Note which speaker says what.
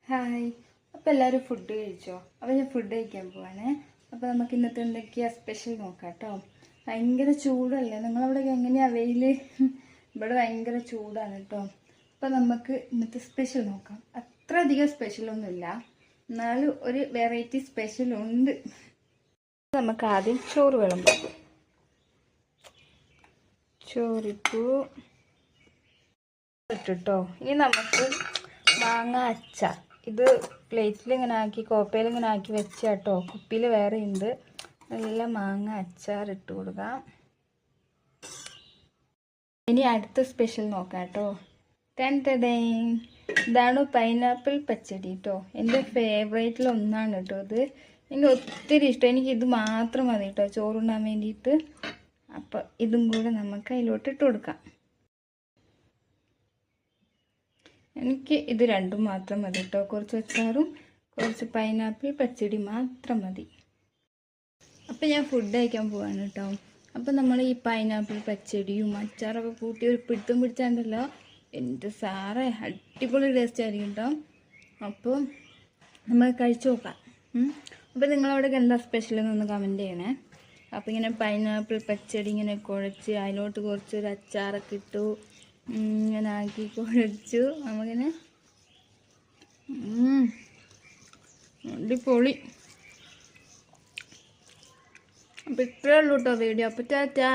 Speaker 1: Hi. അപ്പോൾ എല്ലാവരും food കഴിച്ചോ? അപ്പോൾ ഞാൻ ഫുഡ് കഴിക്കാൻ പോവാണേ. അപ്പോൾ നമുക്ക് ഇന്നത്തെ എന്തൊക്കെയാ സ്പെഷ്യൽ നോക്കാം കേട്ടോ. ഭയങ്കര ചൂടല്ലേ, നിങ്ങളവിടെ എങ്ങനെയാ വെയിൽ? ഇവിടെ ഭയങ്കര ചൂടാണ് കേട്ടോ. അപ്പോൾ നമുക്ക് ഇന്നത്തെ സ്പെഷ്യൽ നോക്കാം. അത്ര അധികം സ്പെഷ്യലൊന്നുമില്ല, എന്നാലും ഒരു വെറൈറ്റി സ്പെഷ്യലുണ്ട്. നമുക്ക് ആദ്യം ചോറ് വിളമ്പാം. ചോറിട്ടു ഇട്ടോ. ഇനി നമുക്ക് മാങ്ങ അച്ചാർ. ഇത് പ്ലേറ്റിൽ ഇങ്ങനെ ആക്കി, കോപ്പയിൽ ഇങ്ങനെ ആക്കി വെച്ച കേട്ടോ. കുപ്പിയിൽ വേറെ ഉണ്ട്. നല്ല മാങ്ങ അച്ചാർ ഇട്ട് കൊടുക്കാം. ഇനി അടുത്ത സ്പെഷ്യൽ നോക്കാം കേട്ടോ. ഇതാണ് പൈനാപ്പിൾ പച്ചടി കേട്ടോ. എൻ്റെ ഫേവറേറ്റിൽ ഒന്നാണ് കേട്ടോ ഇത്. എനിക്ക് ഒത്തിരി ഇഷ്ടം. എനിക്ക് ഇത് മാത്രം മതി കേട്ടോ ചോറുണ്ണാൻ വേണ്ടിയിട്ട്. അപ്പോൾ ഇതും കൂടെ നമുക്ക് അതിലോട്ട് ഇട്ട് കൊടുക്കാം. എനിക്ക് ഇത് രണ്ടും മാത്രം മതി കേട്ടോ. കുറച്ച് അച്ചാറും കുറച്ച് പൈനാപ്പിൾ പച്ചടി മാത്രം മതി. അപ്പം ഞാൻ ഫുഡ് കഴിക്കാൻ പോവാണ് കേട്ടോ. അപ്പം നമ്മൾ ഈ പൈനാപ്പിൾ പച്ചടിയും അച്ചാറൊക്കെ കൂട്ടി ഒരു പിടുത്തം പിടിച്ചാണ്ടല്ലോ, എൻ്റെ സാറേ അടിപൊളി ടേസ്റ്റ് ആയിരിക്കും കേട്ടോ. അപ്പോൾ നമ്മൾ കഴിച്ചു നോക്കാം. അപ്പോൾ നിങ്ങളവിടെ എന്താ സ്പെഷ്യൽ എന്നൊന്ന് കമൻറ്റ് ചെയ്യണേ. അപ്പോൾ ഇങ്ങനെ പൈനാപ്പിൾ പച്ചടി ഇങ്ങനെ കുഴച്ച് അതിലോട്ട് കുറച്ചൊരു അച്ചാറൊക്കെ ഇട്ടു, ഇങ്ങനെ ആക്കി കുഴച്ചു. നമുക്കിങ്ങനെ അടിപൊളി. അപ്പോൾ ഇത്രയേ ഉള്ളൂ കേട്ടോ വീഡിയോ. അപ്പോൾ ടാറ്റാ.